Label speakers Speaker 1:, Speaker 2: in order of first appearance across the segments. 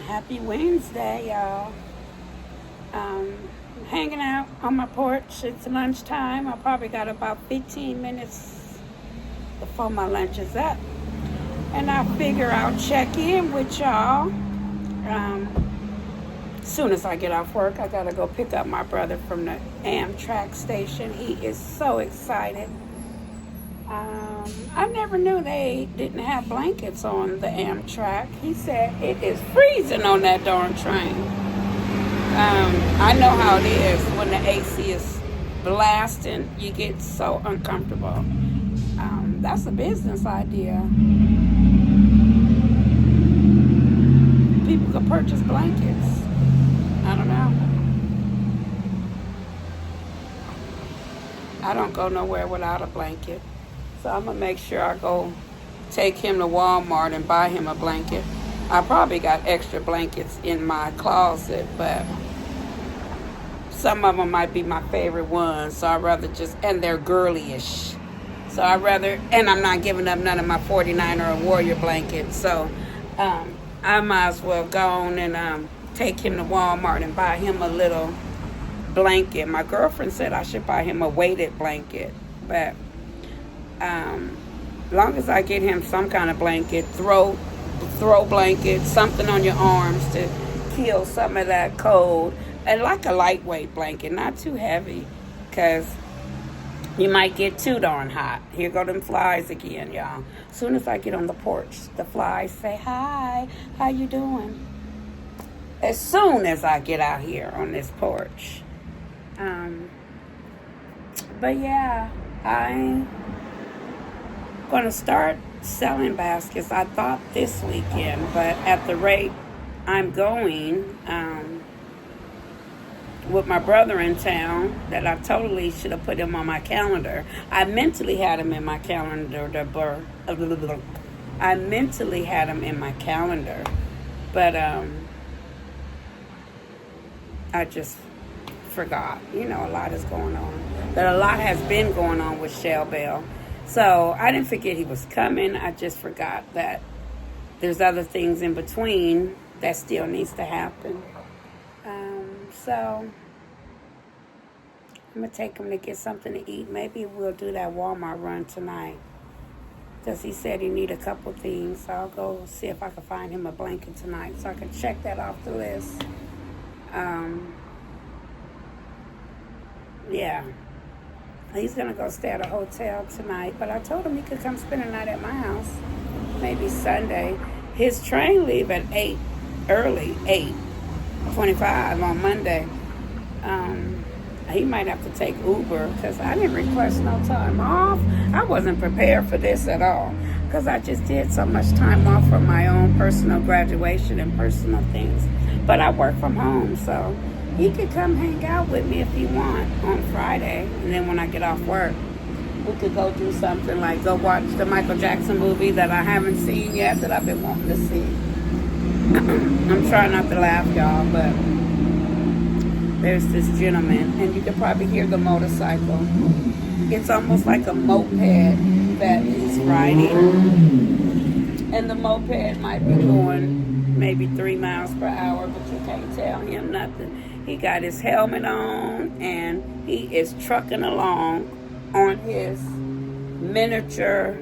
Speaker 1: Happy Wednesday, y'all. Um, Hanging out on my porch. It's lunchtime. I probably got about 15 minutes before my lunch is up. And I figure I'll check in with y'all. As soon as I get off work, I gotta go pick up my brother from the Amtrak station. He is so excited. I never knew they didn't have blankets on the Amtrak. He said it is freezing on that darn train. I know how it is when the AC is blasting. You get so uncomfortable. That's a business idea. People could purchase blankets. I don't know. I don't go nowhere without a blanket. So I'm going to make sure I go take him to Walmart and buy him a blanket. I probably got extra blankets in my closet, but some of them might be my favorite ones. So I'd rather and they're girly-ish. So and I'm not giving up none of my 49er or Warrior blankets. So I might as well go on and take him to Walmart and buy him a little blanket. My girlfriend said I should buy him a weighted blanket, but long as I get him some kind of blanket, throw blanket, something on your arms to kill some of that cold, and like a lightweight blanket, not too heavy, because you might get too darn hot. Here go them flies again, y'all. As soon as I get on the porch, the flies say, "Hi, how you doing?" As soon as I get out here on this porch. But yeah, I'm going to start selling baskets. I thought this weekend, but at the rate I'm going, with my brother in town, that I totally should have put him on my calendar. I mentally had him in my calendar, but I just forgot. You know, a lot is going on. That a lot has been going on with Shell Bell. So I didn't forget he was coming. I just forgot that there's other things in between that still needs to happen. So I'm going to take him to get something to eat. Maybe we'll do that Walmart run tonight, because he said he need a couple things. So I'll go see if I can find him a blanket tonight so I can check that off the list. Yeah. He's going to go stay at a hotel tonight, but I told him he could come spend the night at my house, maybe Sunday. His train leave at 8, early, 8:25 on Monday. He might have to take Uber, because I didn't request no time off. I wasn't prepared for this at all, because I just did so much time off for my own personal graduation and personal things. But I work from home, so he could come hang out with me if he want on Friday. And then when I get off work, we could go do something like go watch the Michael Jackson movie that I haven't seen yet, that I've been wanting to see. I'm trying not to laugh, y'all, but there's this gentleman, and you can probably hear the motorcycle. It's almost like a moped that he's riding. And the moped might be going maybe 3 miles per hour, but you can't tell him nothing. He got his helmet on, and he is trucking along on his miniature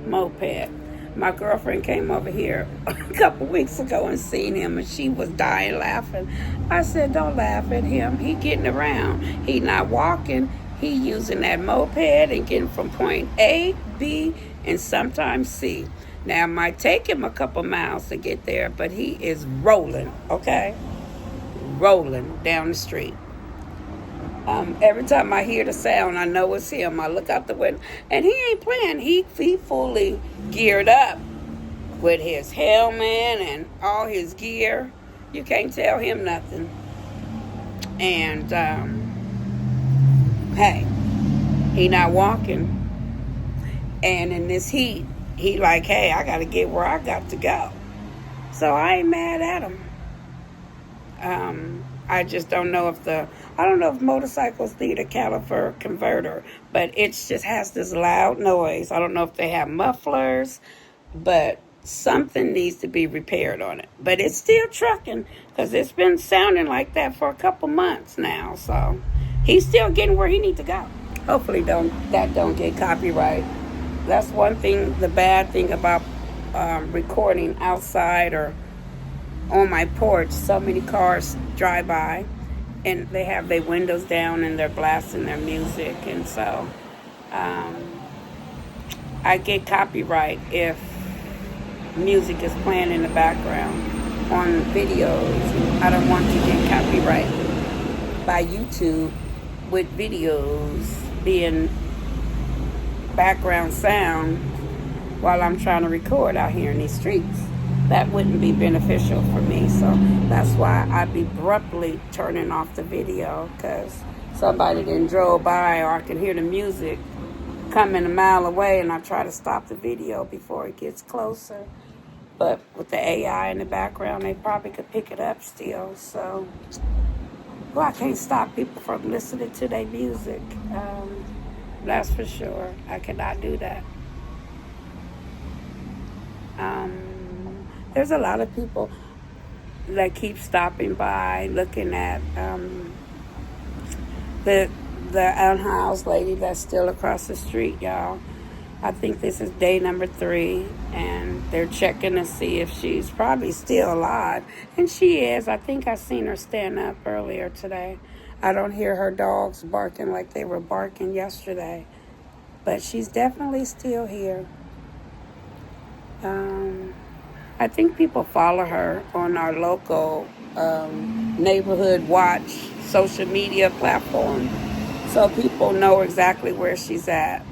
Speaker 1: moped. My girlfriend came over here a couple weeks ago and seen him, and she was dying laughing. I said, "Don't laugh at him. He getting around. He not walking. He using that moped and getting from point A, B, and sometimes C. Now, it might take him a couple miles to get there, but he is rolling, okay? Rolling down the street. Every time I hear the sound, I know it's him. I look out the window, and he ain't playing. He fully geared up with his helmet and all his gear. You can't tell him nothing. And, hey, he not walking. And in this heat, he like, hey, I got to get where I got to go. So I ain't mad at him. I just don't know if motorcycles need a caliper converter, but it just has this loud noise. I don't know if they have mufflers, but something needs to be repaired on it. But it's still trucking because it's been sounding like that for a couple months now. So he's still getting where he needs to go. Hopefully don't get copyright. That's one thing, the bad thing about recording outside or on my porch. So many cars drive by and they have their windows down and they're blasting their music. And so I get copyright if music is playing in the background on videos. I don't want to get copyright by YouTube with videos being background sound while I'm trying to record out here in these streets. That wouldn't be beneficial for me. So that's why I'd be abruptly turning off the video, because somebody then drove by or I can hear the music coming a mile away and I try to stop the video before it gets closer. But with the AI in the background, they probably could pick it up still. So, well, I can't stop people from listening to their music. That's for sure. I cannot do that. There's a lot of people that keep stopping by, looking at the unhoused lady that's still across the street, y'all. I think this is day number 3, and they're checking to see if she's probably still alive. And she is. I think I seen her stand up earlier today. I don't hear her dogs barking like they were barking yesterday. But she's definitely still here. I think people follow her on our local neighborhood watch social media platform. So people know exactly where she's at.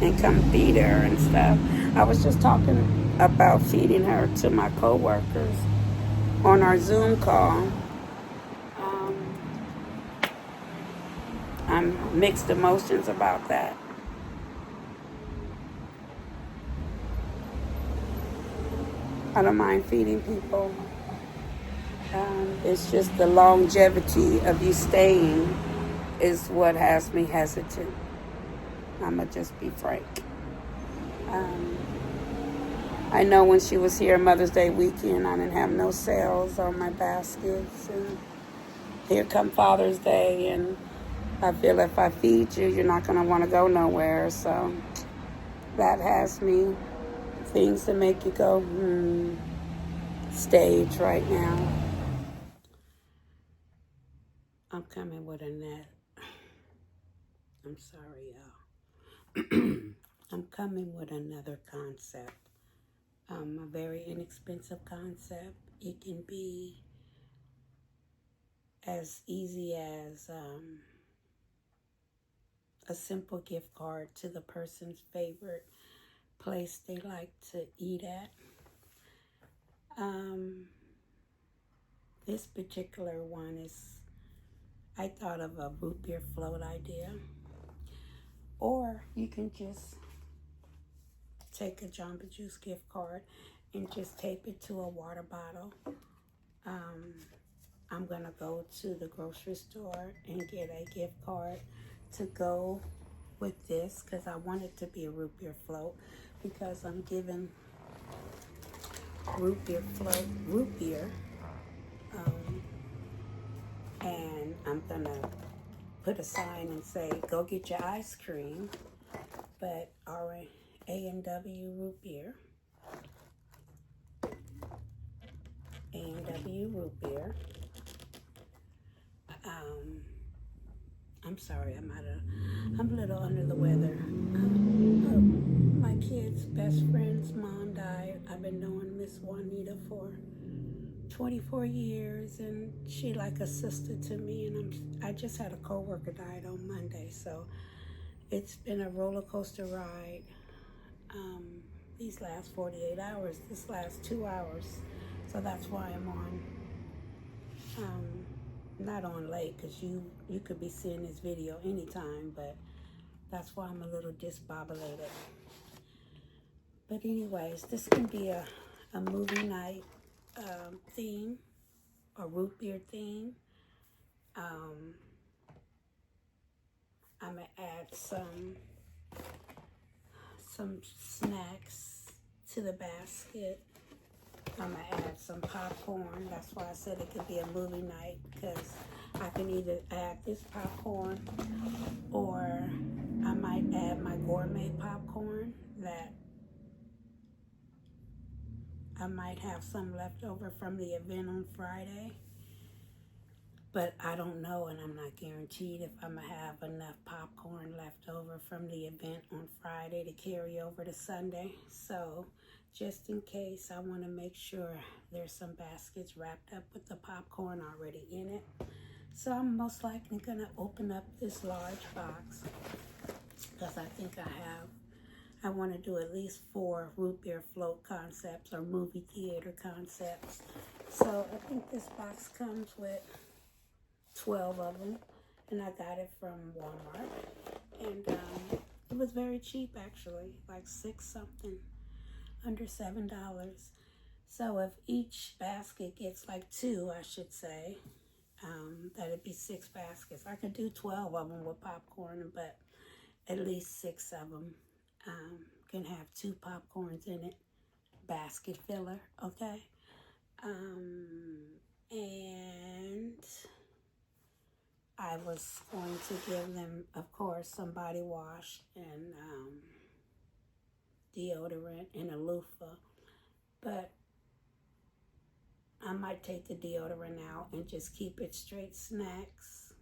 Speaker 1: And come feed her and stuff. I was just talking about feeding her to my coworkers on our Zoom call. I'm mixed emotions about that. I don't mind feeding people. It's just the longevity of you staying is what has me hesitant. I'ma just be frank. I know when she was here Mother's Day weekend, I didn't have no sales on my baskets. And here come Father's Day, and I feel if I feed you, you're not gonna want to go nowhere. So that has me things to make you go, stage right now. I'm coming with a net. I'm sorry, y'all. I'm coming with another concept. A very inexpensive concept. It can be as easy as a simple gift card to the person's favorite place they like to eat at. This particular one is, I thought of a root beer float idea. Or you can just take a Jamba Juice gift card and just tape it to a water bottle. I'm going to go to the grocery store and get a gift card to go with this, because I want it to be a root beer float, because I'm giving root beer float root beer. And I'm going to put a sign and say, go get your ice cream, but A&W root beer. A&W root beer. I'm sorry, I'm a little under the weather. My kid's best friend's mom died. I've been knowing Miss Juanita for 24 years, and she like a sister to me. And I just had a coworker died on Monday, so it's been a roller coaster ride. These last 48 hours, this last 2 hours, so that's why I'm on. Not on late, because you could be seeing this video anytime, but that's why I'm a little disbobulated. But anyways, this can be a movie night theme, a root beer theme. I'm gonna add some snacks to the basket. I'm gonna add some popcorn. That's why I said it could be a movie night, because I can either add this popcorn or I might add my gourmet popcorn that I might have some left over from the event on Friday. But I don't know, and I'm not guaranteed if I'm going to have enough popcorn left over from the event on Friday to carry over to Sunday. So just in case, I want to make sure there's some baskets wrapped up with the popcorn already in it. So I'm most likely going to open up this large box, because I think I want to do at least 4 root beer float concepts or movie theater concepts. So I think this box comes with 12 of them, and I got it from Walmart, and it was very cheap actually, like 6 something, under $7. So if each basket gets like 2, I should say, that'd be 6 baskets. I could do 12 of them with popcorn, but at least 6 of them can have 2 popcorns in it, basket filler, okay? And I was going to give them, of course, some body wash and deodorant and a loofah, but I might take the deodorant out and just keep it straight snacks.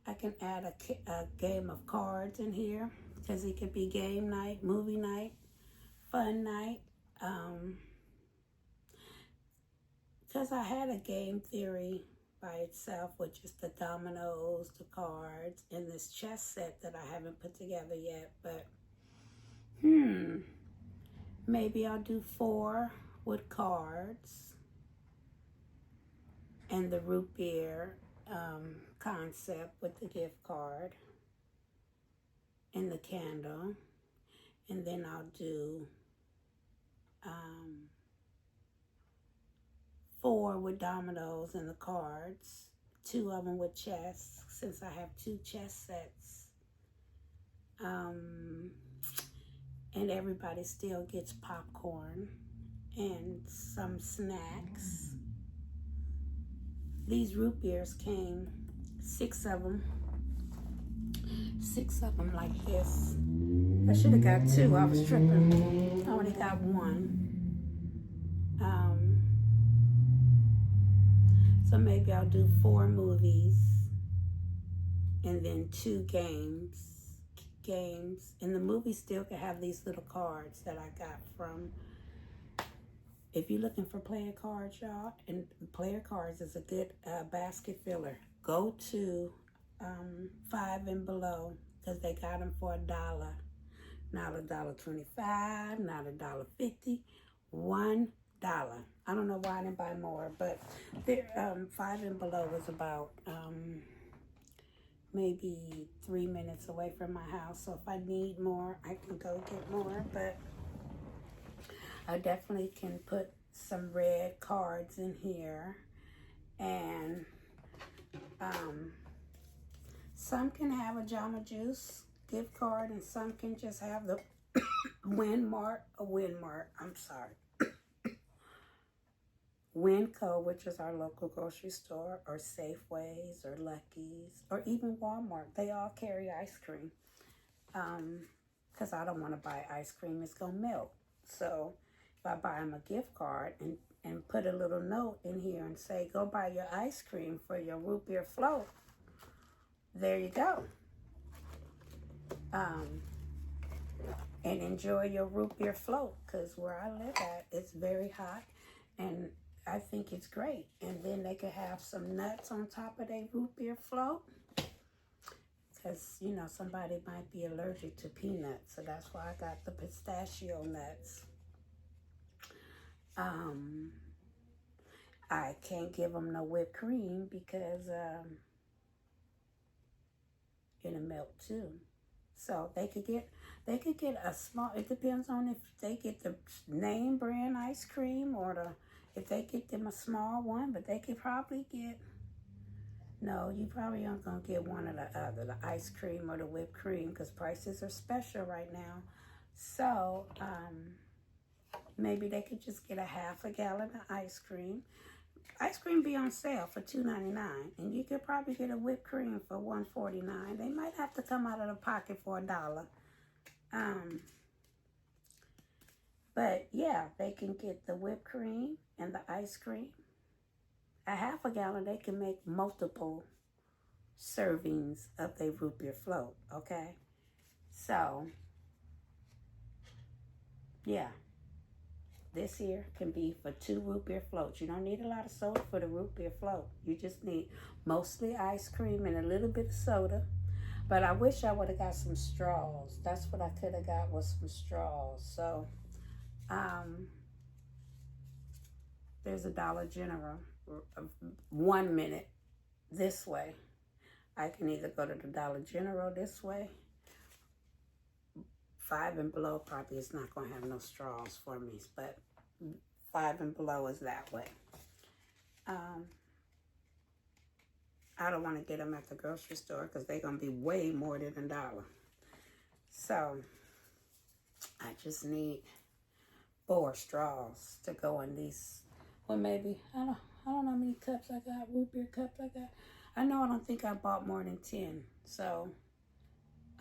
Speaker 1: I can add a game of cards in here, because it could be game night, movie night, fun night. Because I had a game theory by itself, which is the dominoes, the cards, and this chess set that I haven't put together yet. But maybe I'll do 4 with cards and the root beer concept with the gift card and the candle, and then I'll do 4 with dominoes and the cards, 2 of them with chess, since I have 2 chess sets. And everybody still gets popcorn and some snacks. These root beers came, 6 of them. 6 of them like this. I should have got 2, I was tripping. I only got 1. So maybe I'll do 4 movies and then 2 games. And the movies still can have these little cards that I got from, if you're looking for player cards, y'all, and player cards is a good basket filler, go to 5 and Below, because they got them for $1, not $1.25, not $1.50, $1. I don't know why I didn't buy more, but 5 and Below was about maybe 3 minutes away from my house. So if I need more, I can go get more. But I definitely can put some red cards in here, and some can have a Jamba Juice gift card, and some can just have the Winco, which is our local grocery store, or Safeways, or Lucky's, or even Walmart. They all carry ice cream. Because I don't want to buy ice cream, it's going to melt. So if I buy them a gift card and put a little note in here and say, go buy your ice cream for your root beer float, there you go. And enjoy your root beer float, because where I live at, it's very hot, and I think it's great. And then they could have some nuts on top of their root beer float, because, you know, somebody might be allergic to peanuts, so that's why I got the pistachio nuts. I can't give them no whipped cream because it'll melt too. So they could get a small, it depends on if they get the name brand ice cream or if they get them a small one, but they could probably get, no, you probably aren't going to get one or the other, the ice cream or the whipped cream, because prices are special right now. So, maybe they could just get a half a gallon of ice cream. Ice cream be on sale for $2.99, and you could probably get a whipped cream for $1.49. They might have to come out of the pocket for $1. But yeah, they can get the whipped cream and the ice cream. A half a gallon, they can make multiple servings of their root beer float, okay? So, yeah. This here can be for 2 root beer floats. You don't need a lot of soda for the root beer float. You just need mostly ice cream and a little bit of soda. But I wish I would have got some straws. That's what I could have got, was some straws. So, there's a Dollar General. 1 minute this way. I can either go to the Dollar General this way. 5 and Below probably is not going to have no straws for me, but 5 and Below is that way. I don't want to get them at the grocery store because they're going to be way more than $1. So I just need 4 straws to go in these. Well, maybe, I don't know how many cups I got, root beer cups I got. I don't think I bought more than 10. So,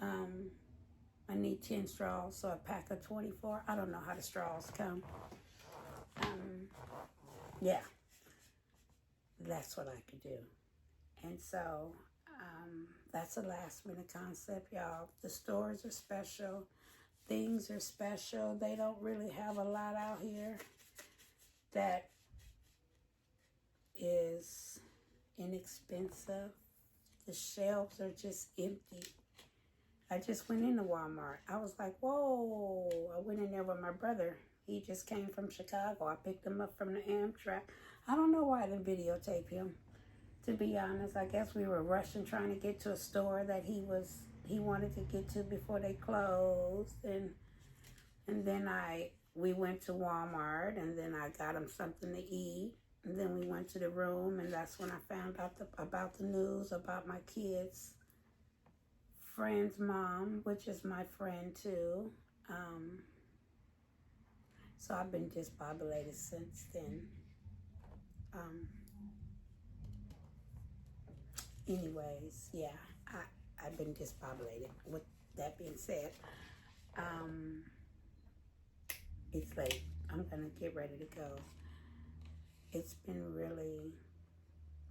Speaker 1: I need 10 straws, so a pack of 24. I don't know how the straws come. Yeah, that's what I could do. And so, that's a last minute concept, y'all. The stores are special. Things are special. They don't really have a lot out here that is inexpensive. The shelves are just empty. I just went into Walmart. I was like, whoa. I went in there with my brother. He just came from Chicago. I picked him up from the Amtrak. I don't know why I didn't videotape him, to be honest. I guess we were rushing trying to get to a store that he wanted to get to before they closed. And then we went to Walmart, and then I got him something to eat. And then we went to the room, and that's when I found out about the news about my kids' friend's mom, which is my friend too. So I've been discombobulated since then. Anyways, yeah, I've been discombobulated. With that being said, it's late. I'm gonna get ready to go. It's been really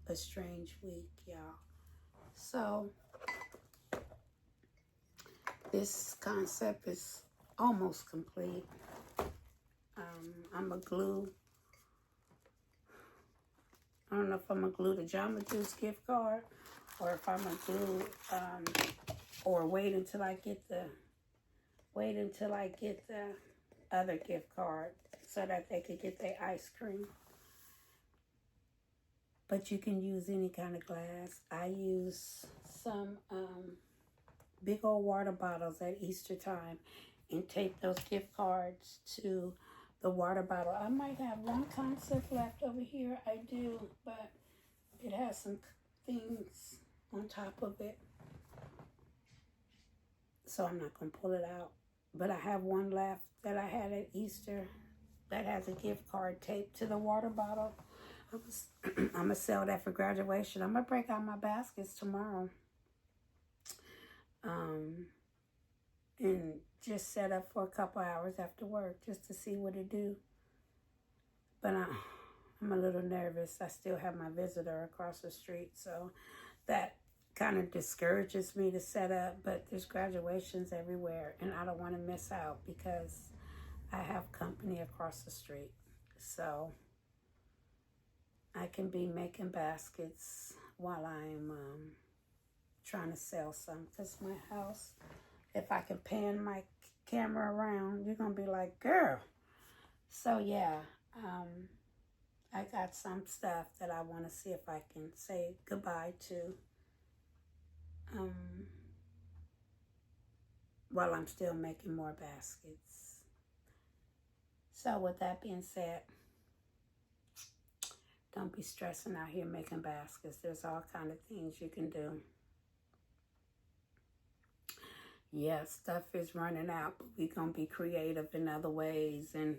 Speaker 1: a strange week, y'all. So this concept is almost complete. I'm a glue. I don't know if I'm gonna glue the Jamba Juice gift card, or if I'm gonna glue, or wait until I get the other gift card so that they could get their ice cream. But you can use any kind of glass. I use some big old water bottles at Easter time and tape those gift cards to the water bottle. I might have one concept left over here. I do, but it has some things on top of it, so I'm not going to pull it out. But I have one left that I had at Easter that has a gift card taped to the water bottle. I'm going to sell that for graduation. I'm going to break out my baskets tomorrow. And just set up for a couple hours after work just to see what it do. But I'm a little nervous. I still have my visitor across the street, so that kind of discourages me to set up. But there's graduations everywhere, and I don't want to miss out because I have company across the street. So I can be making baskets while I'm trying to sell some, because my house, if I can pan my camera around, you're going to be like, girl. So, yeah, I got some stuff that I want to see if I can say goodbye to while I'm still making more baskets. So, with that being said, don't be stressing out here making baskets. There's all kind of things you can do. Yeah, stuff is running out, but we're going to be creative in other ways. And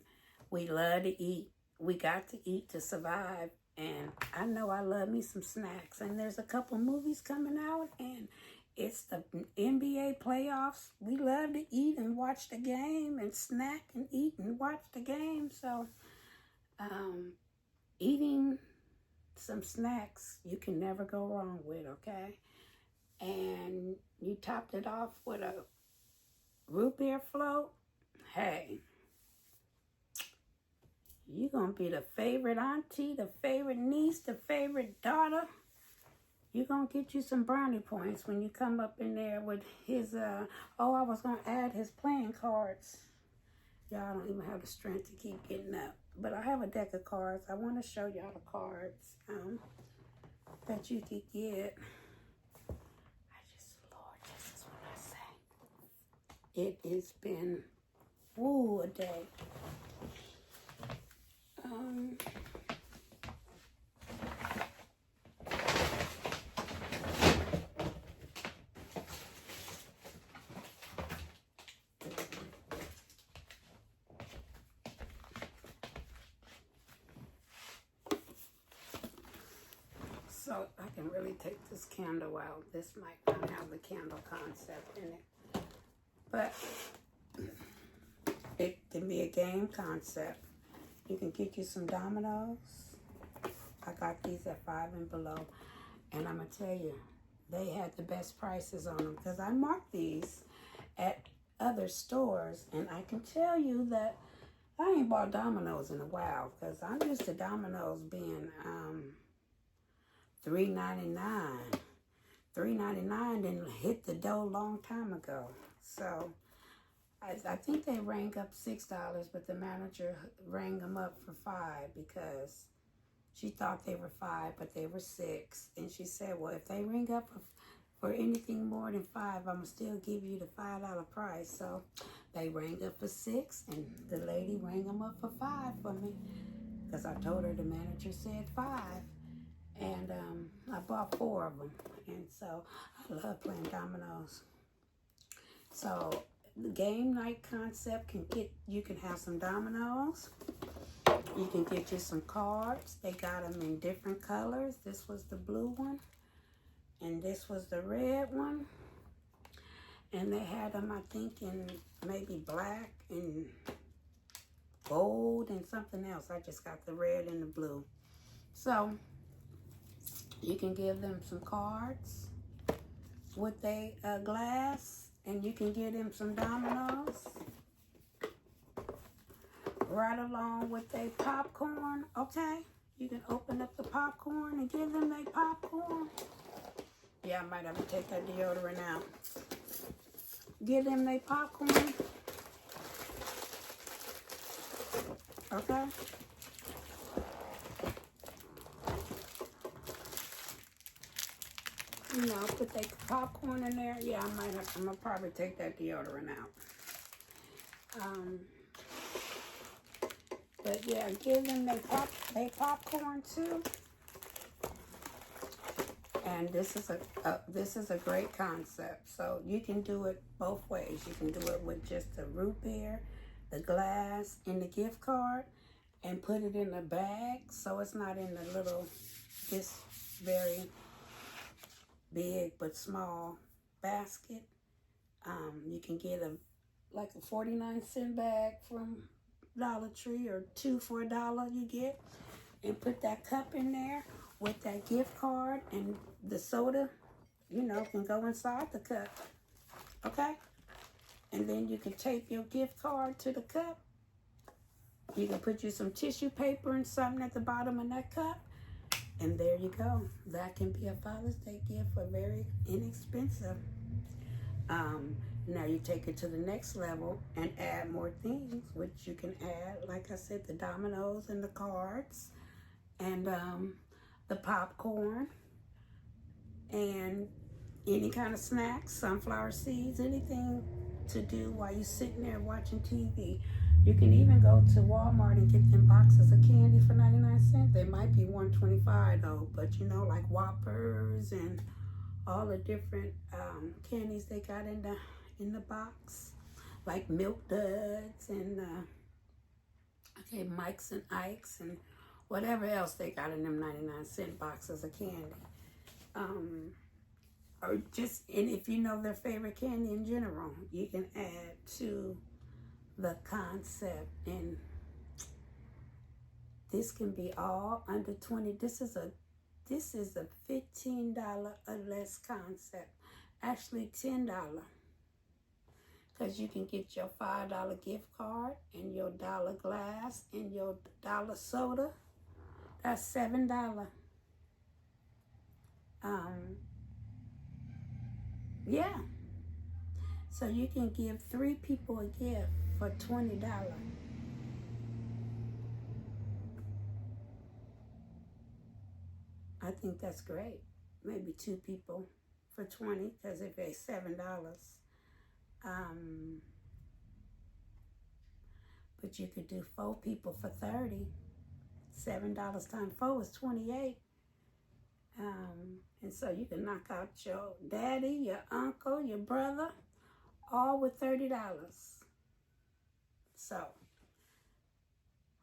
Speaker 1: We love to eat. We got to eat to survive. And I know I love me some snacks. And there's a couple movies coming out, and it's the NBA playoffs. We love to eat and watch the game and snack and eat and watch the game. So, eating some snacks you can never go wrong with, okay? And you topped it off with a root beer float. Hey, you're going to be the favorite auntie, the favorite niece, the favorite daughter. You're going to get you some brownie points when you come up in there with his, I was going to add his playing cards. Y'all don't even have the strength to keep getting up. But I have a deck of cards. I want to show y'all the cards that you could get. Lord, this is what I say. It has been, a day. So I can really take this candle out. This might not have the candle concept in it, but it can be a game concept. You can get you some dominoes. I got these at $5 and below, and I'm gonna tell you, they had the best prices on them because I marked these at other stores, and I can tell you that I ain't bought dominoes in a while because I'm used to dominoes being $3.99. $3.99 didn't hit the dough a long time ago. So I think they rang up $6, but the manager rang them up for $5 because she thought they were $5, but they were $6. And she said, well, if they ring up for anything more than $5, I'm gonna still give you the $5 price. So they rang up for $6, and the lady rang them up for $5 for me because I told her the manager said $5. And I bought 4 of them. And so I love playing dominoes. So the game night concept you can have some dominoes. You can get you some cards. They got them in different colors. This was the blue one. And this was the red one. And they had them, I think, in maybe black and gold and something else. I just got the red and the blue. So you can give them some cards with a glass, and you can give them some dominoes right along with their popcorn, okay? You can open up the popcorn and give them their popcorn. Yeah, I might have to take that deodorant out. Give them their popcorn, okay? You know, put their popcorn in there. Yeah, I'm gonna probably take that deodorant out. But yeah, give them their popcorn too. And this is a great concept. So you can do it both ways. You can do it with just the root beer, the glass, and the gift card, and put it in a bag so it's not in the little, this very big but small basket. You can get like a 49-cent bag from Dollar Tree, or 2 for $1 you get, and put that cup in there with that gift card, and the soda, you know, can go inside the cup, okay? And then you can tape your gift card to the cup. You can put you some tissue paper and something at the bottom of that cup, and there you go. That can be a Father's Day gift for very inexpensive. Now you take it to the next level and add more things, which you can add, like I said, the dominoes and the cards, and the popcorn, and any kind of snacks, sunflower seeds, anything to do while you're sitting there watching TV. You can even go to Walmart and get them boxes of candy for 99 cents. They might be $1.25 though, but you know, like Whoppers and all the different candies they got in the box, like Milk Duds and Okay, Mike's and Ike's and whatever else they got in them 99-cent boxes of candy. Or just, and if you know their favorite candy in general, you can add to the concept. And this can be all under 20. This is a $15 or less concept. Actually $10. Because you can get your $5 gift card and your $1 glass and your $1 soda. That's $7. Yeah. So you can give 3 people a gift for $20. I think that's great. Maybe 2 people for 20, because if it's $7. But you could do 4 people for 30. $7 times 4 is 28. And so you can knock out your daddy, your uncle, your brother, all with $30. So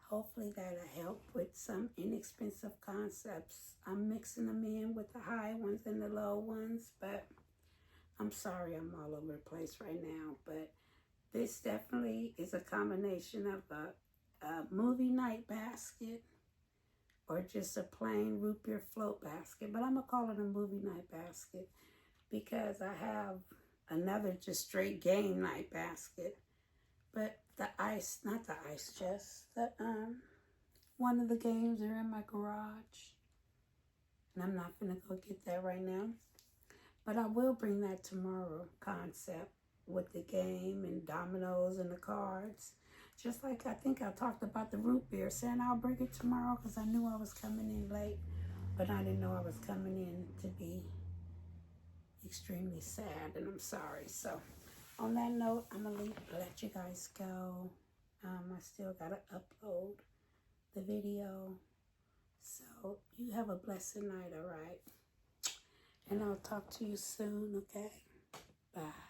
Speaker 1: hopefully that'll help with some inexpensive concepts. I'm mixing them in with the high ones and the low ones, but I'm sorry I'm all over the place right now. But this definitely is a combination of a movie night basket or just a plain root beer float basket. But I'm going to call it a movie night basket because I have another just straight game night basket. But the ice, not the ice chest, one of the games are in my garage. And I'm not going to go get that right now. But I will bring that tomorrow concept with the game and dominoes and the cards. Just like I think I talked about the root beer, saying I'll bring it tomorrow because I knew I was coming in late. But I didn't know I was coming in to be extremely sad, and I'm sorry. So on that note, I'm going to let you guys go. I still got to upload the video. So you have a blessed night, all right? And I'll talk to you soon, okay? Bye.